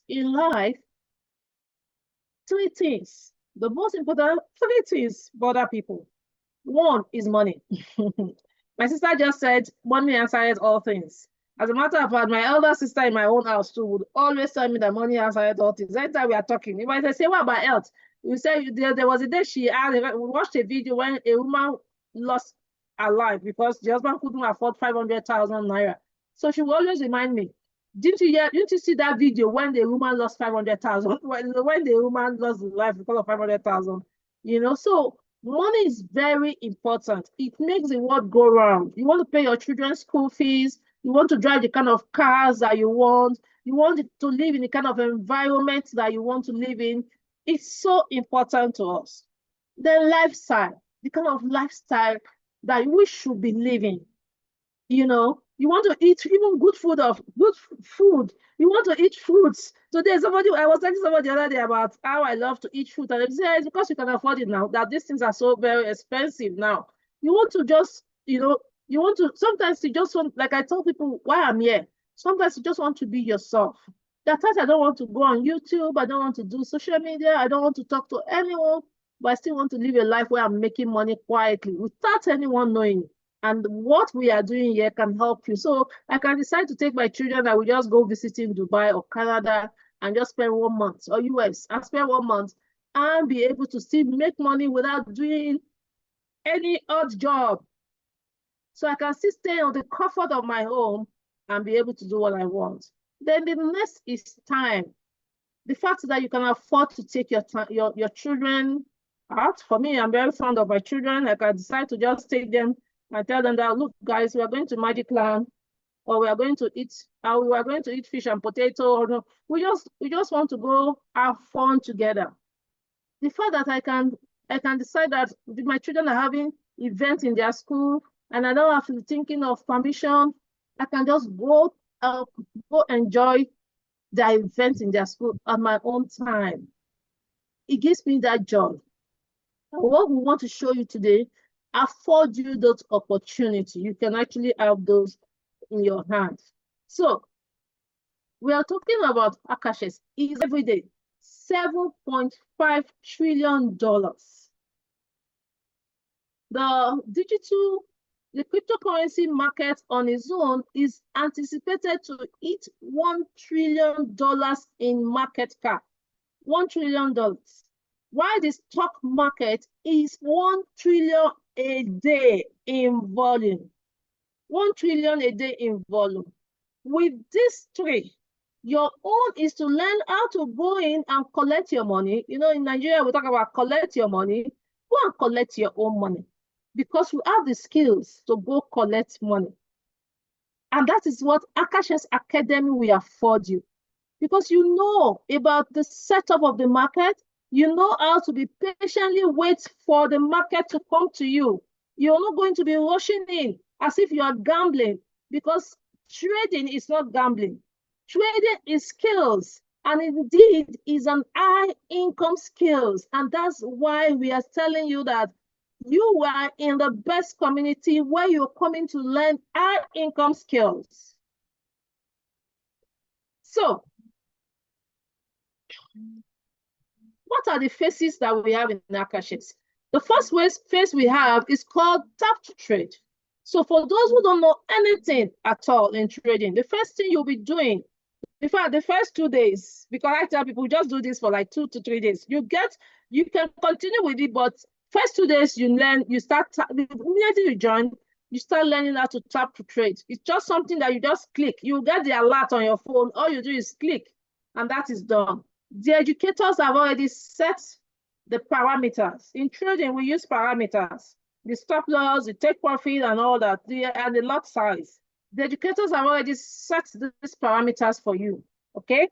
in life, three things. The most important three things bother people. One is money. My sister just said money answers all things. As a matter of fact, my elder sister in my own house too would always tell me that money answers all things. Every time we are talking, if I say, what about health? You say there was a day we watched a video when a woman lost her life because the husband couldn't afford 500,000 naira. So she will always remind me, didn't you see that video when the woman lost 500,000? When the woman lost life because of 500,000? So money is very important. It makes the world go round. You want to pay your children's school fees. You want to drive the kind of cars that you want. You want to live in the kind of environment that you want to live in. It's so important to us. The lifestyle, the kind of lifestyle that we should be living. You want to eat even good food. You want to eat fruits. Today, I was telling somebody the other day about how I love to eat fruit, and they say it's because you can afford it now, that these things are so very expensive now. You want to just, sometimes you just want, like I tell people why I'm here, sometimes you just want to be yourself. That times I don't want to go on YouTube, I don't want to do social media, I don't want to talk to anyone, but I still want to live a life where I'm making money quietly without anyone knowing. And what we are doing here can help you. So I can decide to take my children and we just go visiting Dubai or Canada and just spend 1 month, or US and spend 1 month and be able to still make money without doing any odd job. So I can still stay on the comfort of my home and be able to do what I want. Then the next is time. The fact that you can afford to take your children out. For me, I'm very fond of my children. I can decide to just take them and tell them that, look, guys, we are going to Magic Land, or we are going to eat fish and potato, or no, we just want to go have fun together. The fact that I can decide that my children are having events in their school and I don't have to be thinking of permission, I can just go enjoy their events in their school at my own time. It gives me that joy. What we want to show you today afford you those opportunities. You can actually have those in your hands. So we are talking about Akashx. Is every day $7.5 trillion. The cryptocurrency market on its own is anticipated to hit $1 trillion in market cap. $1 trillion. While the stock market is 1 trillion a day in volume. 1 trillion a day in volume. With these three, your own is to learn how to go in and collect your money. In Nigeria, we talk about collect your money. Go and collect your own money because you have the skills to go collect money. And that is what Akashx Academy will afford you. Because you know about the setup of the market, you know how to be patiently wait for the market to come to you. You're not going to be rushing in as if you are gambling, because trading is not gambling. Trading is skills, and indeed is an high income skills. And that's why we are telling you that you are in the best community where you're coming to learn high income skills. So, what are the phases that we have in Akashx? The first phase we have is called tap to trade. So for those who don't know anything at all in trading, the first thing you'll be doing, in fact, the first 2 days, because I tell people just do this for like 2 to 3 days. You can continue with it, but first 2 days you start immediately you join, you start learning how to tap to trade. It's just something that you just click. You get the alert on your phone. All you do is click, and that is done. The educators have already set the parameters. In trading, we use parameters. The stop loss, the take profit, and all that, and the lot size. The educators have already set these parameters for you, okay?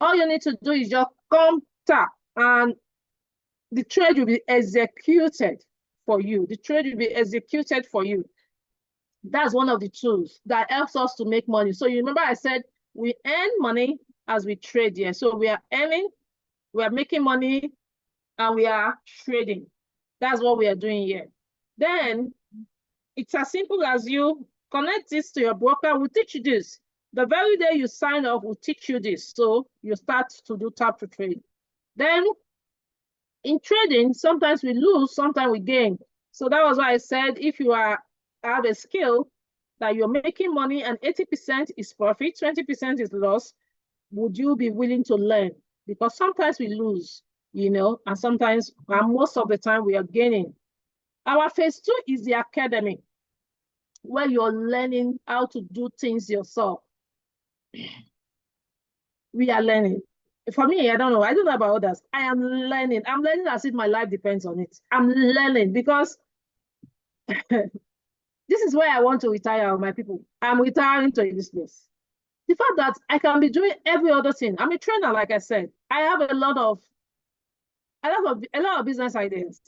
All you need to do is just come tap, and the trade will be executed for you. The trade will be executed for you. That's one of the tools that helps us to make money. So you remember I said we earn money as we trade here. So we are earning, we are making money, and we are trading. That's what we are doing here. Then it's as simple as you connect this to your broker. We'll teach you this. The very day you sign up will teach you this. So you start to do tap to trade. Then in trading, sometimes we lose, sometimes we gain. So that was why I said if you have a skill that you're making money and 80% is profit, 20% is loss, would you be willing to learn? Because sometimes we lose, and sometimes, and most of the time, we are gaining. Our phase 2 is the academy, where you're learning how to do things yourself. We are learning. For me, I don't know about others. I am learning. I'm learning as if my life depends on it. I'm learning because this is where I want to retire, my people. I'm retiring to this place. The fact that I can be doing every other thing. I'm a trainer, like I said. I have a lot of business ideas.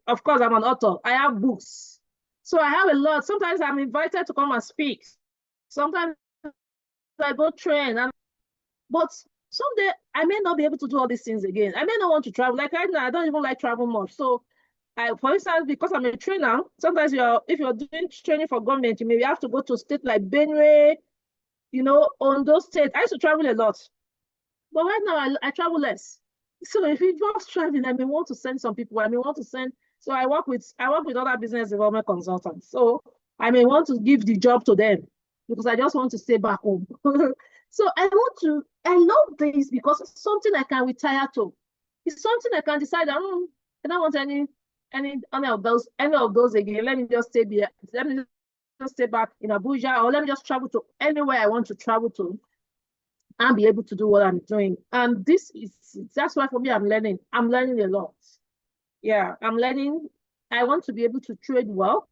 Of course, I'm an author. I have books. So I have a lot. Sometimes I'm invited to come and speak. Sometimes I go train. But someday I may not be able to do all these things again. I may not want to travel. Like right now, I don't even like travel much. So for instance, because I'm a trainer, sometimes if you're doing training for government, you maybe have to go to a state like Benue, on those states. I used to travel a lot. But right now, I travel less. So if it involves traveling, I may want to send some people. So I work with other business development consultants. So I may want to give the job to them because I just want to stay back home. So I love this because it's something I can retire to. It's something I can decide, I don't want any of those again. Let me just stay back in Abuja, or let me just travel to anywhere I want to travel to and be able to do what I'm doing. And that's why for me, I'm learning a lot. Yeah, I'm learning. I want to be able to trade well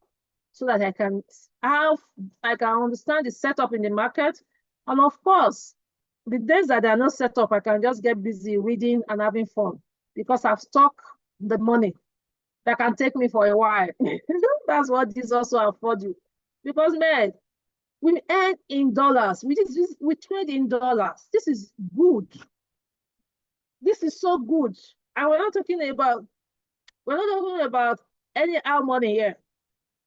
so that I can understand the setup in the market. And of course, the days that are not set up, I can just get busy reading and having fun because I've stocked the money that can take me for a while. That's what this also affords you. Because, man, we earn in dollars. We trade in dollars. This is good. This is so good. And we're not talking about anyhow money here.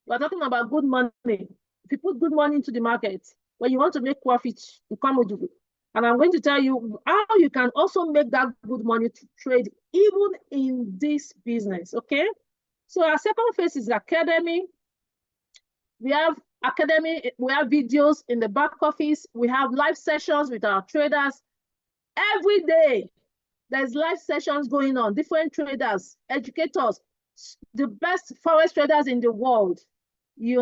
We're talking about good money. If you put good money into the market, when you want to make profit, you come with it. And I'm going to tell you how you can also make that good money to trade even in this business, okay? So our second phase is academy. We have academy, we have videos in the back office. We have live sessions with our traders. Every day, there's live sessions going on, different traders, educators, the best Forex traders in the world. We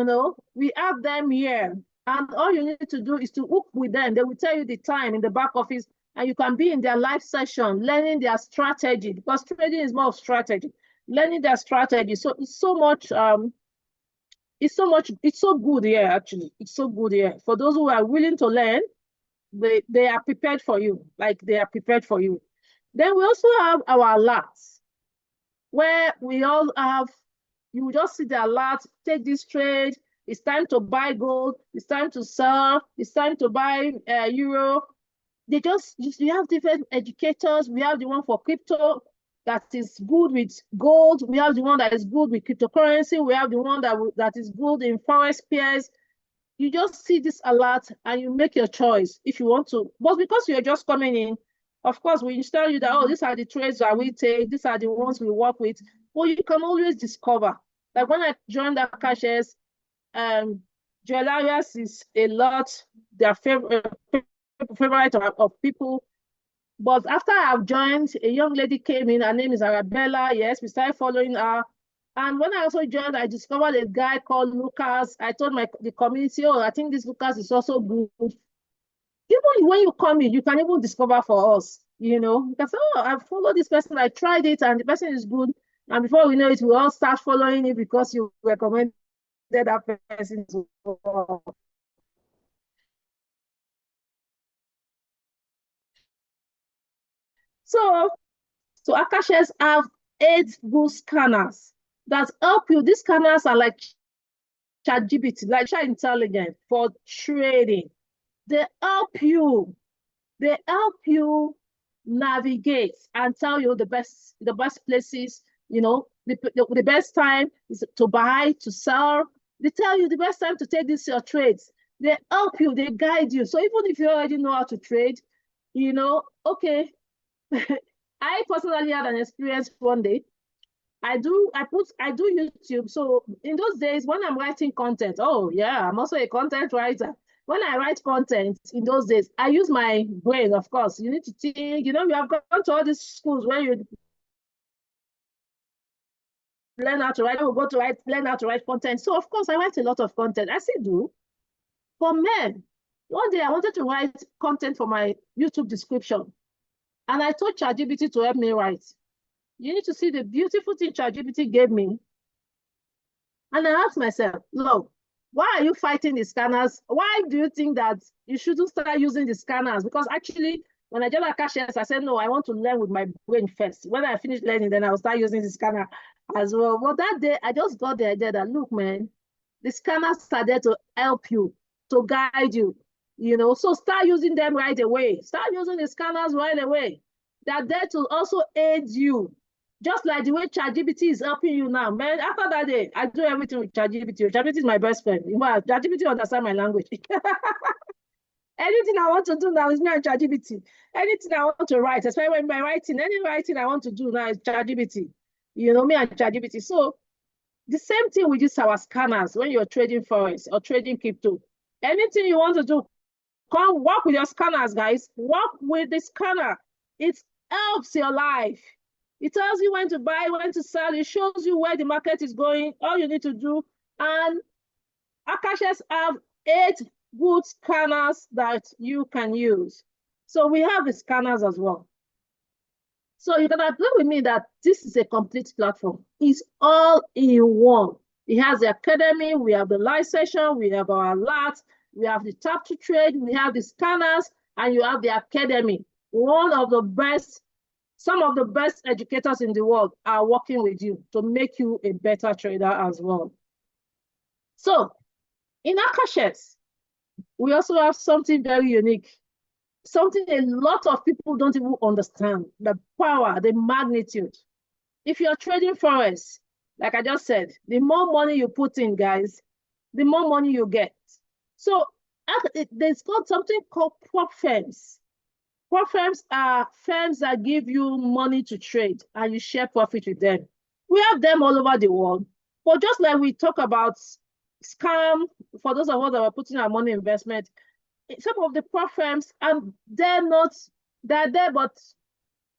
have them here. And all you need to do is to hook with them. They will tell you the time in the back office, and you can be in their live session, learning their strategy, because trading is more of strategy, learning their strategy. So it's so good here, actually. It's so good here. For those who are willing to learn, they are prepared for you. They are prepared for you. Then we also have our alerts, where we all have, you just see the alert, take this trade, it's time to buy gold, it's time to sell, it's time to buy euro. We have different educators. We have the one for crypto that is good with gold. We have the one that is good with cryptocurrency. We have the one that is good in Forex pairs. You just see this alert and you make your choice if you want to. But because you're just coming in, of course, we tell you that, these are the trades that we take, these are the ones we work with. Well, you can always discover. Like when I joined Akashx, Jewelarias is a lot their favorite of people. But after I've joined, a young lady came in. Her name is Arabella. Yes, we started following her. And when I also joined, I discovered a guy called Lucas. I told the community, I think this Lucas is also good. Even when you come in, you can even discover for us, you can say, I followed this person, I tried it, and the person is good. And before we know it, we all start following it because you recommended that person to follow. So Akashx have 8 good scanners that help you. These scanners are like ChatGPT, like chat intelligent for trading. They help you navigate and tell you the best places, the best time is to buy, to sell. They tell you the best time to take these your trades. They help you, they guide you. So even if you already know how to trade, okay. I personally had an experience one day. I do YouTube. So in those days when I'm writing content, oh yeah, I'm also a content writer. When I write content in those days, I use my brain, of course. You need to think, you have gone to all these schools where you learn how to write, we go to learn how to write content. So of course I write a lot of content. I still do. For men, one day I wanted to write content for my YouTube description. And I told ChatGPT to help me write. You need to see the beautiful thing ChatGPT gave me. And I asked myself, look, why are you fighting the scanners? Why do you think that you shouldn't start using the scanners? Because actually, when I joined Akashx, I said, no, I want to learn with my brain first. When I finish learning, then I'll start using the scanner as well. Well, that day, I just got the idea that, look, man, the scanners are there to help you, to guide you, So start using them right away. Start using the scanners right away. They're there to also aid you. Just like the way ChatGPT is helping you now, man. After that day, I do everything with ChatGPT. ChatGPT is my best friend. ChatGPT understands my language. Anything I want to do now is me and ChatGPT. Anything I want to write, especially when my writing, any writing I want to do now is ChatGPT. Me and ChatGPT. So the same thing with these our scanners when you're trading Forex or trading crypto. Anything you want to do, come work with your scanners, guys. Work with the scanner. It helps your life. It tells you when to buy, when to sell. It shows you where the market is going, all you need to do. And Akashx have 8 good scanners that you can use. So we have the scanners as well. So you can agree with me that this is a complete platform. It's all in one. It has the academy, we have the live session, we have our alerts, we have the tap to trade, we have the scanners, and you have the academy. Some of the best educators in the world are working with you to make you a better trader as well. So in Akashx, we also have something very unique, something a lot of people don't even understand, the power, the magnitude. If you're trading Forex, like I just said, the more money you put in, guys, the more money you get. So there's got something called prop firms. Prop firms are firms that give you money to trade and you share profit with them. We have them all over the world. But just like we talk about scam, for those of us that are putting our money in investment, some of the prop firms, and they're there, but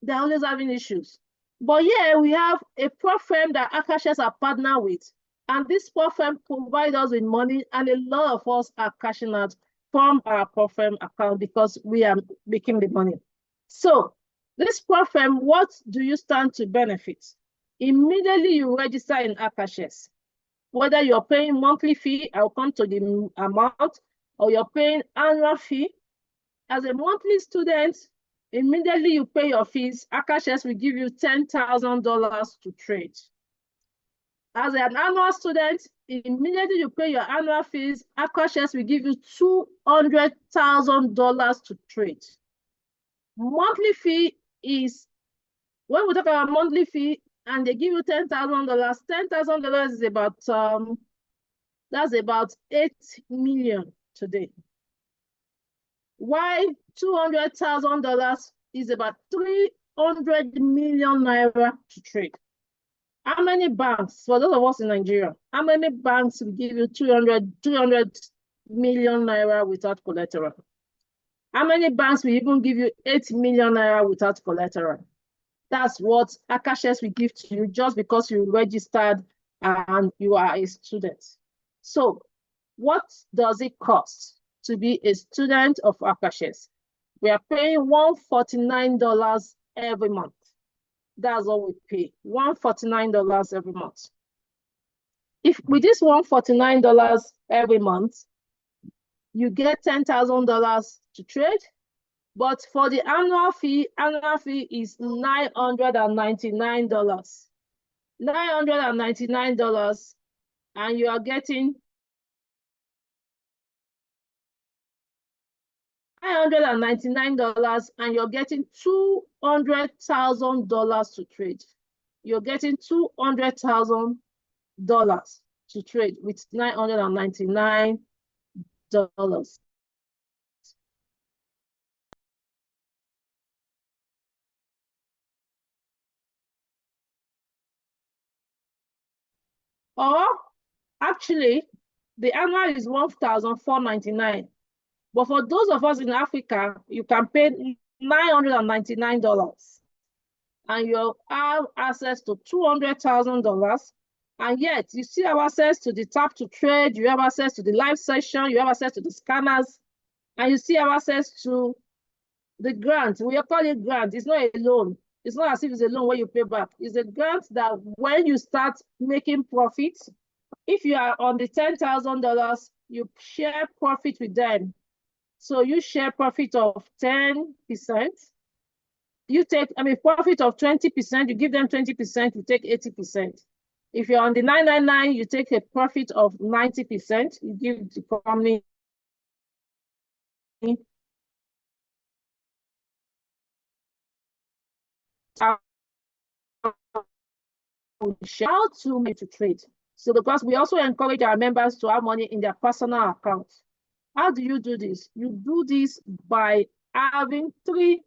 they're always having issues. But yeah, we have a prop firm that Akashx are partnered with. And this prop firm provides us with money, and a lot of us are cashing out from our prop firm account because we are making the money. So this prop firm, what do you stand to benefit? Immediately you register in Akashx. Whether you're paying monthly fee, I'll come to the amount, or you're paying annual fee. As a monthly student, immediately you pay your fees, Akashx will give you $10,000 to trade. As an annual student, immediately you pay your annual fees, Akashx will give you $200,000 to trade. Monthly fee is, when we talk about monthly fee and they give you $10,000, $10,000 is about, that's about 8 million today. Why $200,000 is about 300 million naira to trade. How many banks, for those of us in Nigeria, how many banks will give you 200 million naira without collateral? How many banks will even give you 8 million naira without collateral? That's what Akashx will give to you just because you registered and you are a student. So what does it cost to be a student of Akashx? We are paying $149 every month. That's all we pay, $149 every month. If with this $149 every month, you get $10,000 to trade, but for the annual fee is $999. $999, and you are getting $999 and you're getting $200,000 to trade. You're getting $200,000 to trade with $999. dollars. Or actually, the annual is 1,499. But for those of us in Africa, you can pay $999 and you have access to $200,000. And yet you still have access to the tap to trade, you have access to the live session, you have access to the scanners, and you still have access to the grant. We call it grant. It's not a loan. It's not as if it's a loan where you pay back. It's a grant that when you start making profits, if you are on the $10,000, you share profit with them. So you share profit of 10%. You take, profit of 20%, you give them 20%, you take 80%. If you're on the 999, you take a profit of 90%, you give the company how to trade. So because we also encourage our members to have money in their personal accounts. How do you do this? You do this by having three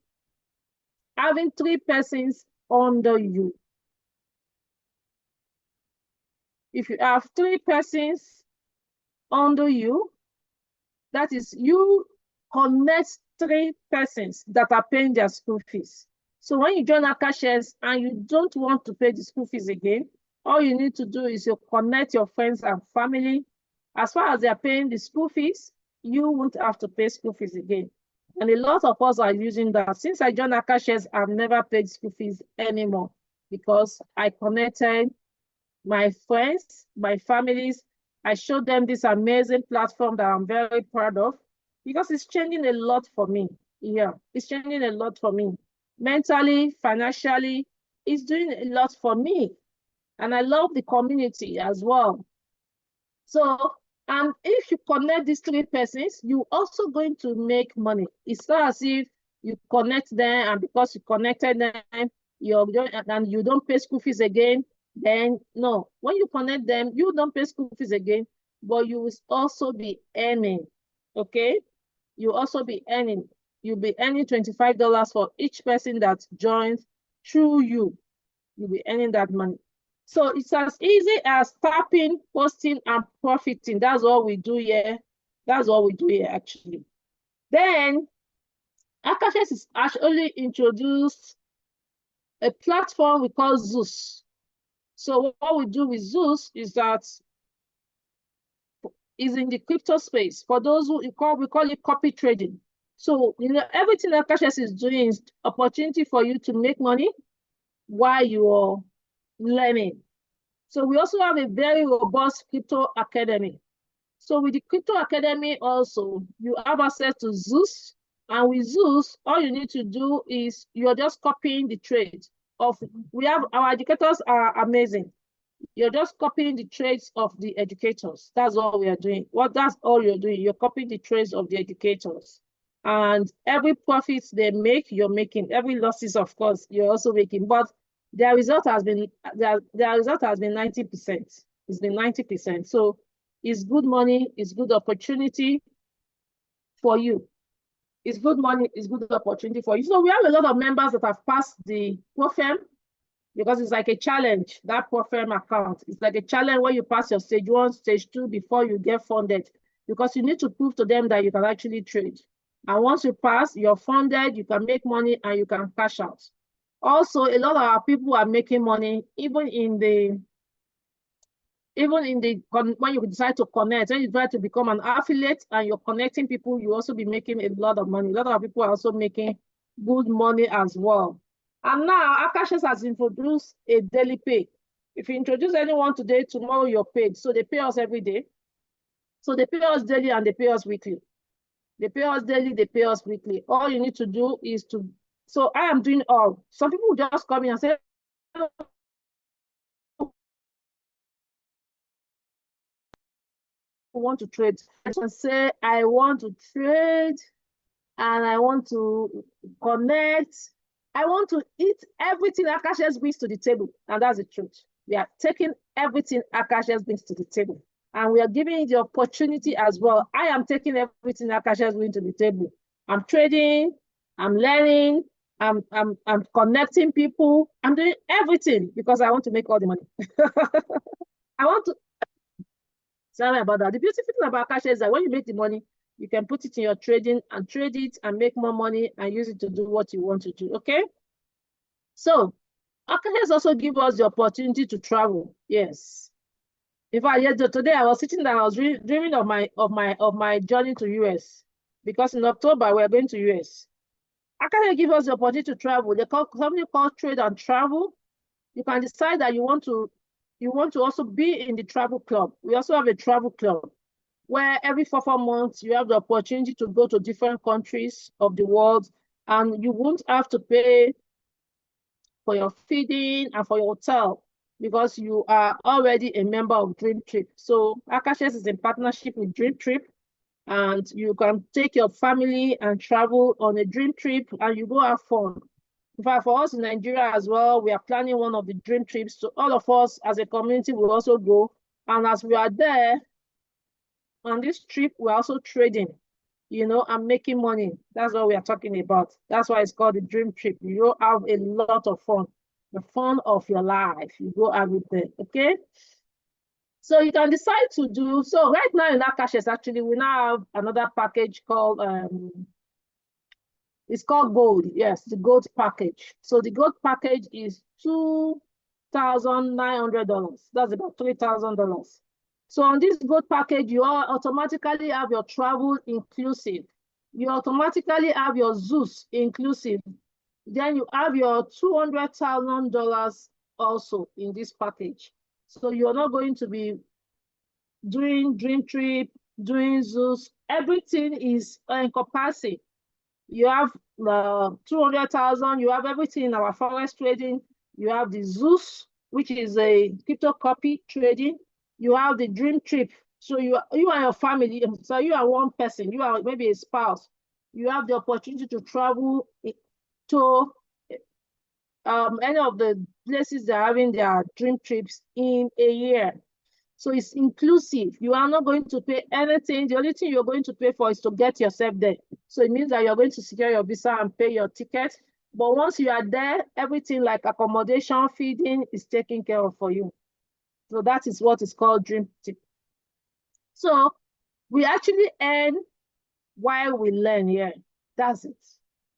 persons under you. If you have 3 persons under you, that is, you connect 3 persons that are paying their school fees. So when you join Akashx and you don't want to pay the school fees again, all you need to do is you connect your friends and family. As far as they are paying the school fees, you won't have to pay school fees again. And a lot of us are using that. Since I joined Akashx, I've never paid school fees anymore because I connected my friends, my families. I showed them this amazing platform that I'm very proud of because it's changing a lot for me. Yeah, it's changing a lot for me. Mentally, financially, it's doing a lot for me. And I love the community as well. So, and if you connect these 3 persons, you're also going to make money. It's not as if you connect them and because you connected them, you don't pay school fees again. Then no, when you connect them, you don't pay school fees again, but you will also be earning. Okay, you also be earning. You'll be earning $25 for each person that joins through you. You'll be earning that money. So it's as easy as tapping, posting, and profiting. That's what we do here. That's what we do here, actually. Then, Akashx is actually introduced a platform we call Zeus. So what we do with Zeus is that is in the crypto space. For those who we call it copy trading. So everything that Akashx is doing is opportunity for you to make money while you're learning. So we also have a very robust crypto academy. So with the crypto academy also, you have access to Zeus. And with Zeus, all you need to do is you're just copying the trades of, our educators are amazing. You're just copying the trades of the educators. That's all we are doing. That's all you're doing. You're copying the trades of the educators. And every profit they make, you're making. Every losses, of course, you're also making. But their result has been 90%. It's been 90%. So it's good money, it's good opportunity for you. It's good money, it's good opportunity for you. So we have a lot of members that have passed the ProFirm because it's like a challenge, that ProFirm account. It's like a challenge where you pass your stage 1, stage 2 before you get funded because you need to prove to them that you can actually trade. And once you pass, you're funded, you can make money and you can cash out. Also, a lot of our people are making money even when you decide to connect, when you try to become an affiliate and you're connecting people, you also be making a lot of money. A lot of people are also making good money as well. And now Akashx has introduced a daily pay. If you introduce anyone today, tomorrow you're paid. So they pay us every day. So they pay us daily and they pay us weekly. They pay us daily, they pay us weekly. All you need to do is to, so I am doing all. Some people just come in and say, I want to trade. I can say, I want to trade and I want to connect. I want to eat everything Akashx brings to the table. And that's the truth. We are taking everything Akashx brings to the table. and we are giving you the opportunity as well. I am taking everything Akashx is going to the table. I'm trading, I'm learning, I'm connecting people, I'm doing everything because I want to make all the money. I want to, sorry about that. The beautiful thing about Akashx is that when you make the money, you can put it in your trading and trade it and make more money and use it to do what you want to do. Okay. So Akashx also give us the opportunity to travel. Yes. In fact, today I was sitting there, I was dreaming of my journey to US, because in October we're going to US. Akashx give us the opportunity to travel. They call something called trade and travel. You can decide that you want to also be in the travel club. We also have a travel club where every 4 months you have the opportunity to go to different countries of the world, and you won't have to pay for your feeding and for your hotel because you are already a member of Dream Trip. So Akashx is in partnership with Dream Trip, and you can take your family and travel on a dream trip and you go have fun. In fact, for us in Nigeria as well, we are planning one of the dream trips. So all of us as a community will also go. And as we are there on this trip, we're also trading, and making money. That's what we are talking about. That's why it's called the dream trip. You have a lot of fun, the fun of your life. You go have it there, okay? So you can decide to do, so right now in Akashx, actually, we now have another package called, it's called Gold. Yes, the Gold package. So the Gold package is $2,900. That's about $3,000. So on this Gold package, you automatically have your travel inclusive. You automatically have your Zeus inclusive. Then you have your $200,000 also in this package. So you're not going to be doing Dream Trip, doing Zeus. Everything is encompassing. You have 200,000. You have everything in our Forex trading. You have the Zeus, which is a crypto copy trading. You have the Dream Trip. So you and your family, so you are one person, you are maybe a spouse. You have the opportunity to travel to any of the places they're having their dream trips in a year. So it's inclusive. You are not going to pay anything. The only thing you're going to pay for is to get yourself there. So it means that you're going to secure your visa and pay your ticket. But once you are there, everything like accommodation, feeding is taken care of for you. So that is what is called dream tip. So we actually earn while we learn here. That's it.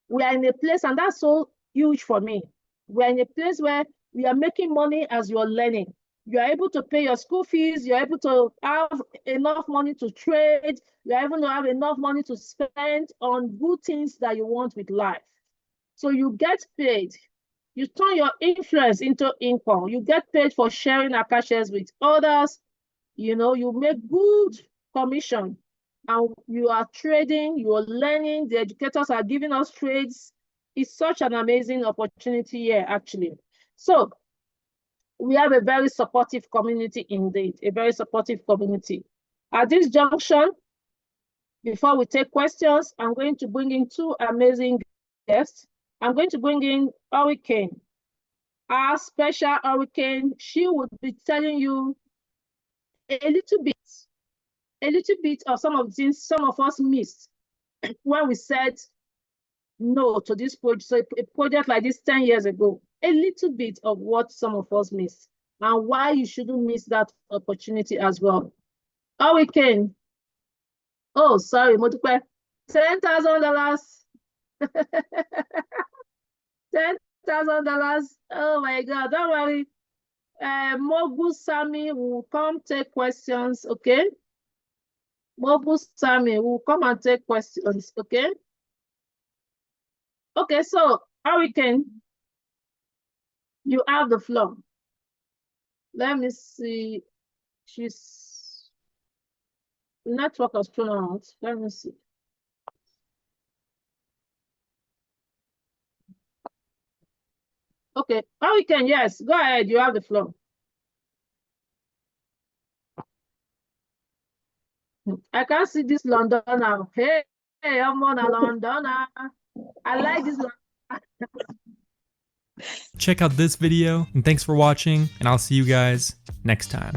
We are in a place, and that's so huge for me. We are in a place where we are making money as you're learning. You are able to pay your school fees. You're able to have enough money to trade. You're able to have enough money to spend on good things that you want with life. So you get paid. You turn your influence into income. You get paid for sharing Akashx with others. You make good commission. And you are trading, you are learning, the educators are giving us trades. It's such an amazing opportunity here, actually. So we have a very supportive community indeed, a very supportive community. At this junction, before we take questions, I'm going to bring in two amazing guests. I'm going to bring in Hurricane, our special Hurricane. She will be telling you a little bit of some of the things some of us missed when we said no to this project. So a project like this 10 years ago, a little bit of what some of us missed and why you shouldn't miss that opportunity as well. Oh, we can. Oh, sorry, Motupe. $10,000. $10,000. Oh my God, don't worry. Mogu Sami will come take questions, okay? Mogu Sami will come and take questions, okay? Okay, so Hurricane, you have the floor. Let me see. The network has thrown out. Let me see. Okay, Hurricane, yes, go ahead. You have the floor. I can see this Londoner. Hey, I'm on a Londoner. I like this. Check out this video, and thanks for watching, and I'll see you guys next time.